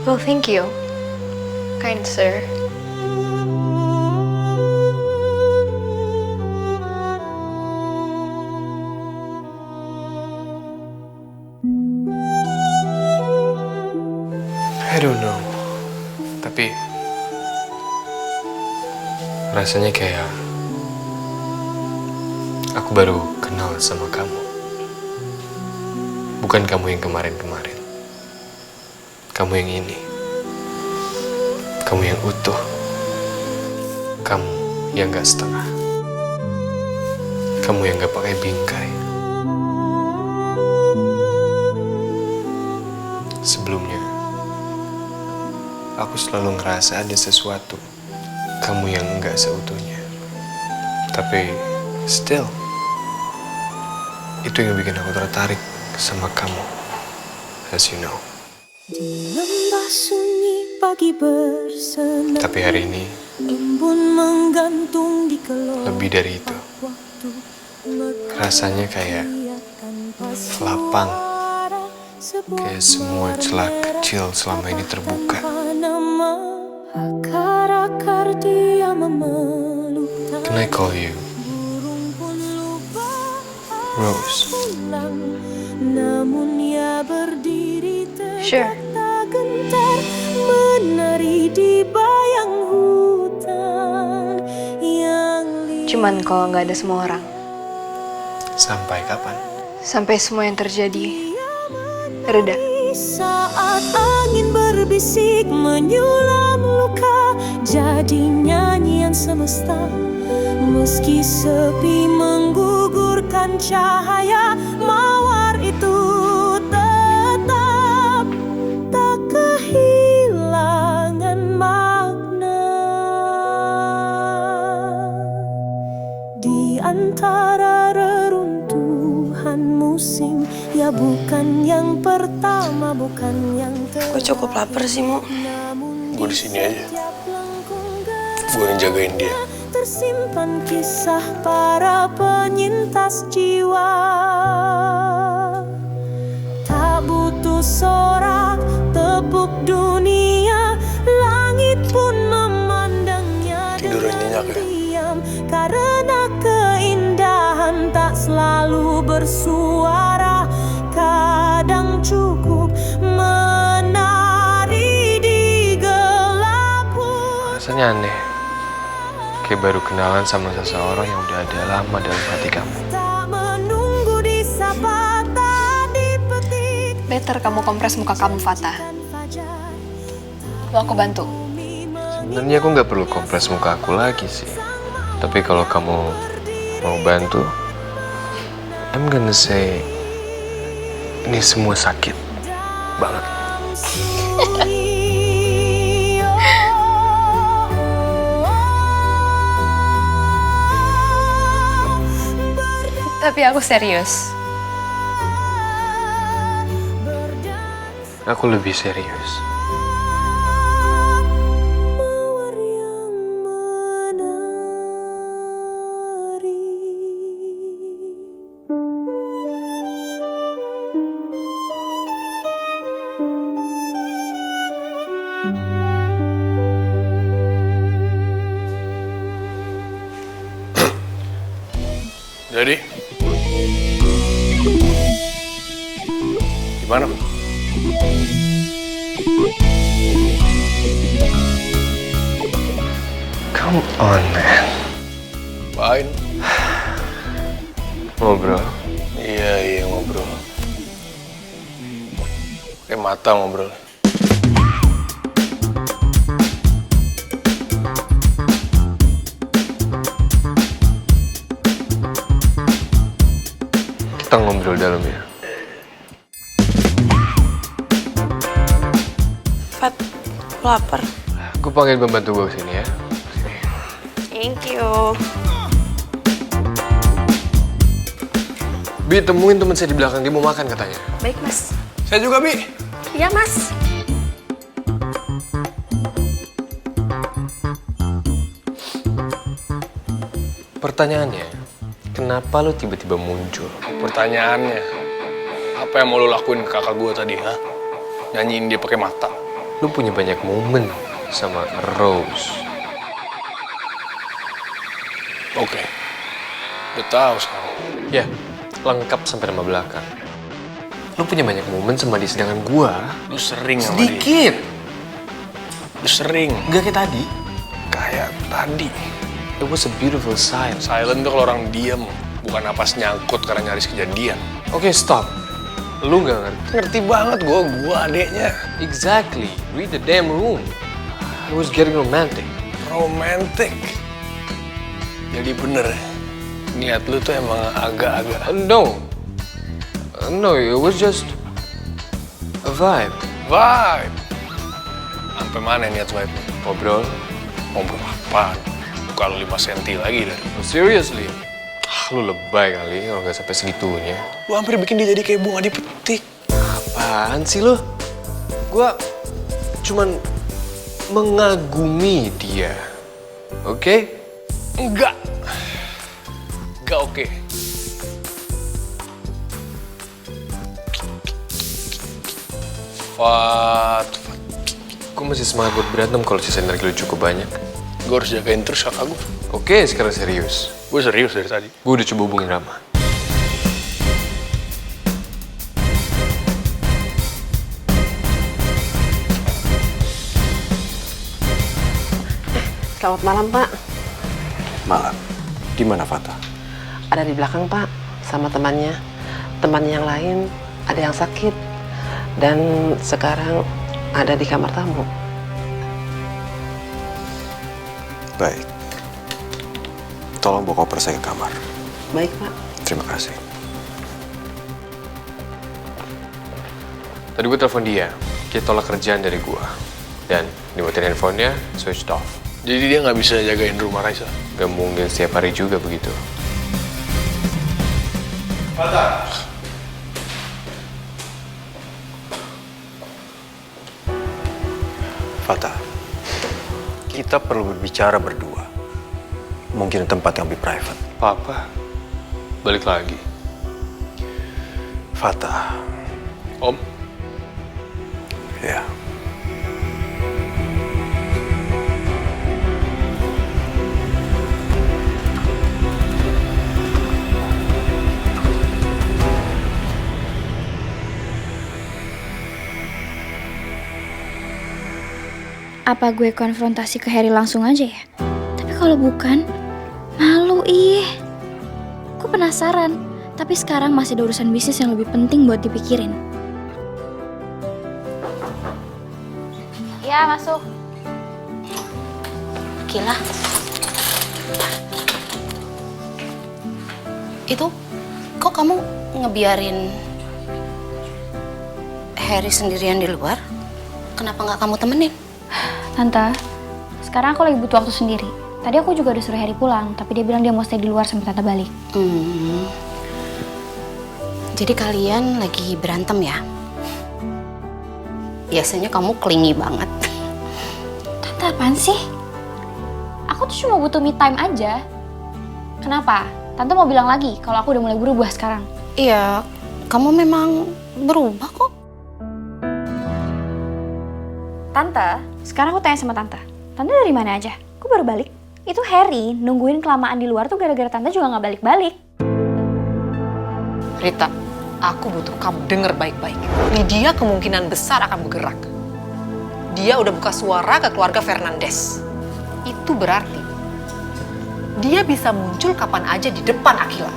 Well, thank you, kind sir. I don't know, tapi rasanya kayak aku baru kenal sama kamu. Bukan kamu yang kemarin-kemarin. Kamu yang ini. Kamu yang utuh. Kamu yang gak setengah. Kamu yang gak pakai bingkai. Sebelumnya, aku selalu ngerasa ada sesuatu. Kamu yang enggak seutuhnya. Tapi, still, itu yang bikin aku tertarik sama kamu. As you know. Di lembah sunyi pagi bersenang. Tapi hari ini, embun menggantung di lebih dari itu. Rasanya kayak lapang. Kayak semua celah kecil selama ini terbuka. Can I call you Rose? Sure. Cuman kalau nggak ada semua orang. Sampai kapan? Sampai semua yang terjadi reda. Saat angin berbisik menyulam luka, jadi nyanyian semesta. Meski sepi menggugurkan cahaya, mawar itu tetap tak kehilangan makna. Di antara reruntuhan musim, ya bukan yang pertama, bukan yang Gue cukup lapar sih, Mu. Gue di sini aja. Gue yang jagain dia. Tersimpan kisah para penyintas jiwa. Tak butuh sorak tepuk dunia, langit pun memandangnya Tidur dengan nyenyak ya? diam. Karena keindahan tak selalu bersuara, kadang cukup menari di gelap. Rasanya aneh. Kayak baru kenalan sama seseorang yang udah ada lama dalam hati kamu. Tak menunggu disapa, tak dipetik. Better kamu kompres muka kamu, Fatah. Mau aku bantu? Sebenarnya aku nggak perlu kompres muka aku lagi sih. Tapi kalau kamu mau bantu, I'm gonna say ini semua sakit banget. Tapi aku serius. Aku lebih serius. Mawar yang menari. Jadi, gimana? Come on, man. Fine. Ngobrol? Iya, ngobrol. Pakai mata ngobrol. Kita ngobrol dalam ya. Fat, lapar. Gue panggil pembantu gue kesini ya. Sini. Thank you. Bi, temuin teman saya di belakang, dia mau makan katanya. Baik, Mas. Saya juga, Bi. Iya, Mas. Pertanyaannya, kenapa lu tiba-tiba muncul? Pertanyaannya, apa yang mau lo lakuin ke kakak gue tadi, ha? Nyanyiin dia pakai mata. lu punya banyak momen sama Rose. Oke. Udah tahu sekarang. Ya, lengkap sampai nama belakang. Lu punya banyak momen sama dia, sedangkan gua Lu sering sama dia. sedikit. Lu sering. Gak kayak tadi. Kayak tadi. It was a beautiful sight. Silent tuh kalau orang diem. Bukan napas nyangkut karena nyaris kejadian. Oke, stop. Lu gak ngerti. Ngerti banget gua adeknya. Exactly. Read the damn room. I was getting romantic. Romantic. Jadi bener, niat lu tuh emang agak-agak No. No, it was just a vibe. vibe. Sampai mana niat vibe? Ngobrol. Ngobrol apaan? Buka lu 5 cm lagi dari. Seriously? Lu lebay kali kalau nggak sampai segitunya. Lu hampir bikin dia jadi kayak bunga dipetik. Apaan sih lu? Gua cuman mengagumi dia. Oke? Enggak. Enggak oke. Fat. Gue masih semangat buat berantem kalau sisa energi lu cukup banyak. Gue harus jagain terus kakak gue. Oke, sekarang serius. Gue serius dari tadi. Gue udah coba hubungin Rama. Selamat malam, Pak. Malam. Di mana Fata? Ada di belakang, Pak, sama temannya. Teman yang lain ada yang sakit dan sekarang ada di kamar tamu. Baik. Tolong bawa koper saya ke kamar. Baik, Pak. Terima kasih. Tadi gue telepon dia. Dia tolak kerjaan dari gue. Dan dimatiin handphonenya, switched off. Jadi dia nggak bisa jagain rumah Raisa. Gak mungkin setiap hari juga begitu. Fata, kita perlu berbicara berdua. Mungkin tempat yang lebih private. Papa, balik lagi. Fata, Om, ya. Apa gue konfrontasi ke Harry langsung aja ya? Tapi kalau bukan, malu ih. Gue penasaran, tapi sekarang masih ada urusan bisnis yang lebih penting buat dipikirin. Ya, masuk. Gila. Itu, kok kamu ngebiarin Harry sendirian di luar? Kenapa nggak kamu temenin? Tante, sekarang aku lagi butuh waktu sendiri. Tadi aku juga udah suruh Harry pulang, tapi dia bilang dia mau stay di luar sampai Tante balik. Jadi kalian lagi berantem ya? Biasanya kamu clingy banget. Tante, apaan sih? Aku tuh cuma butuh me time aja. Kenapa? Tante mau bilang lagi kalau aku udah mulai berubah sekarang. Iya, kamu memang berubah kok. Tante, sekarang aku tanya sama Tante. Tante dari mana aja? Aku baru balik. Itu Harry nungguin kelamaan di luar tuh gara-gara Tante juga nggak balik-balik. Rita, aku butuh kamu denger baik-baik. Lydia kemungkinan besar akan bergerak. Dia udah buka suara ke keluarga Fernandez. Itu berarti dia bisa muncul kapan aja di depan Akila.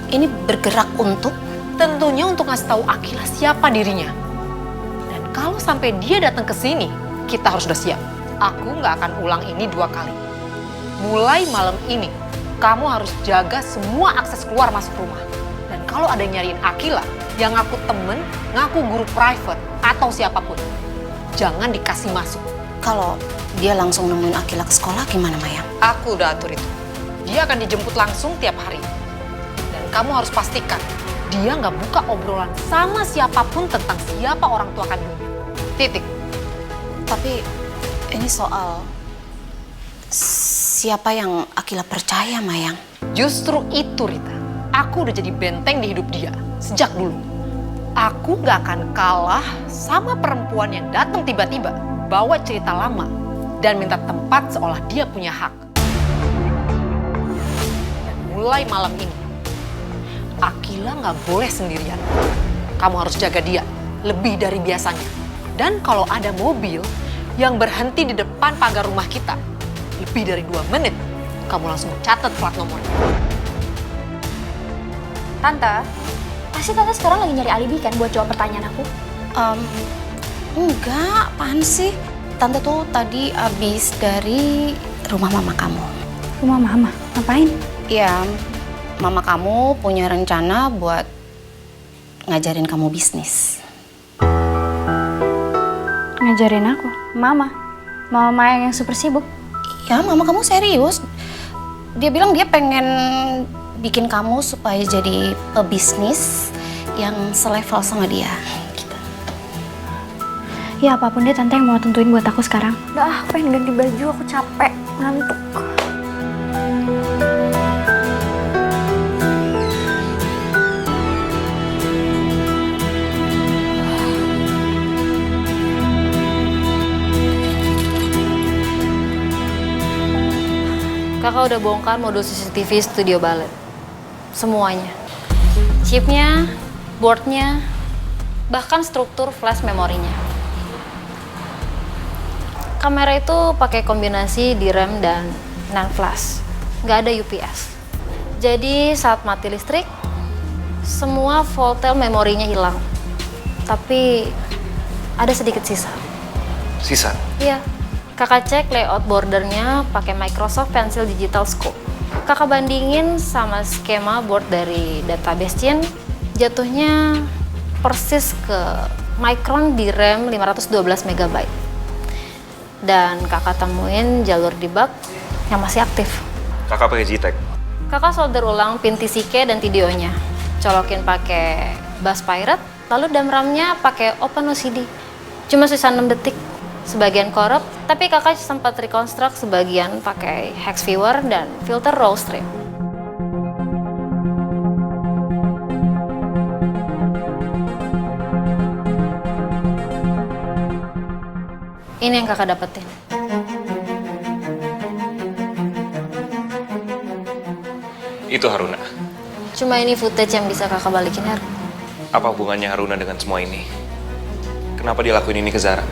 Ini bergerak untuk? Tentunya untuk ngasih tahu Akila siapa dirinya. Dan kalau sampai dia datang ke sini, kita harus udah siap. Aku nggak akan ulang ini 2 kali. Mulai malam ini, kamu harus jaga semua akses keluar masuk rumah. Dan kalau ada yang nyariin Akila, yang ngaku temen, ngaku guru private, atau siapapun, jangan dikasih masuk. Kalau dia langsung nemuin Akila ke sekolah gimana, Mayang? Aku udah atur itu. Dia akan dijemput langsung tiap hari. Dan kamu harus pastikan, dia nggak buka obrolan sama siapapun tentang siapa orang tua kandungnya. Titik. Tapi ini soal siapa yang Akila percaya, Mayang? Justru itu, Rita. Aku udah jadi benteng di hidup dia sejak dulu. Aku nggak akan kalah sama perempuan yang datang tiba-tiba bawa cerita lama dan minta tempat seolah dia punya hak. Dan mulai malam ini, Akila nggak boleh sendirian. Kamu harus jaga dia lebih dari biasanya. Dan kalau ada mobil yang berhenti di depan pagar rumah kita lebih dari 2 menit, kamu langsung catat plat nomornya. Tante, pasti Tante sekarang lagi nyari alibi kan buat jawab pertanyaan aku? Enggak, apaan sih? Tante tuh tadi abis dari rumah mama kamu. Rumah mama, ngapain? Iya, mama kamu punya rencana buat ngajarin kamu bisnis. Ngajarin aku? Mama? Mama yang super sibuk? Ya, mama kamu serius. Dia bilang dia pengen bikin kamu supaya jadi pebisnis yang selevel sama dia. Ya apapun deh Tante yang mau tentuin buat aku sekarang. Udah, aku pengen ganti baju, aku capek, ngantuk. Kakak udah bongkar modul CCTV studio ballet. Semuanya. Chipnya, boardnya, bahkan struktur flash memorinya. Kamera itu pakai kombinasi DRAM dan NAND flash. Nggak ada UPS. Jadi saat mati listrik, semua voltage memorinya hilang. Tapi ada sedikit sisa. Sisa? Iya. Kakak cek layout bordernya pakai Microsoft Pencil Digital Scope. Kakak bandingin sama skema board dari database Chin, jatuhnya persis ke Micron DRAM 512 MB. Dan kakak temuin jalur debug yang masih aktif. Kakak pakai G-Tech? Kakak solder ulang pin TCK dan TDO-nya. Colokin pakai bus pirate, lalu RAM-nya pakai OpenOCD. Cuma sisa 6 detik. Sebagian korup, tapi kakak sempat rekonstruk sebagian pakai hex viewer dan filter raw stream. Ini yang kakak dapetin. Itu Haruna. Cuma ini footage yang bisa kakak balikin, Har. Apa hubungannya Haruna dengan semua ini? Kenapa dia lakuin ini ke Zara?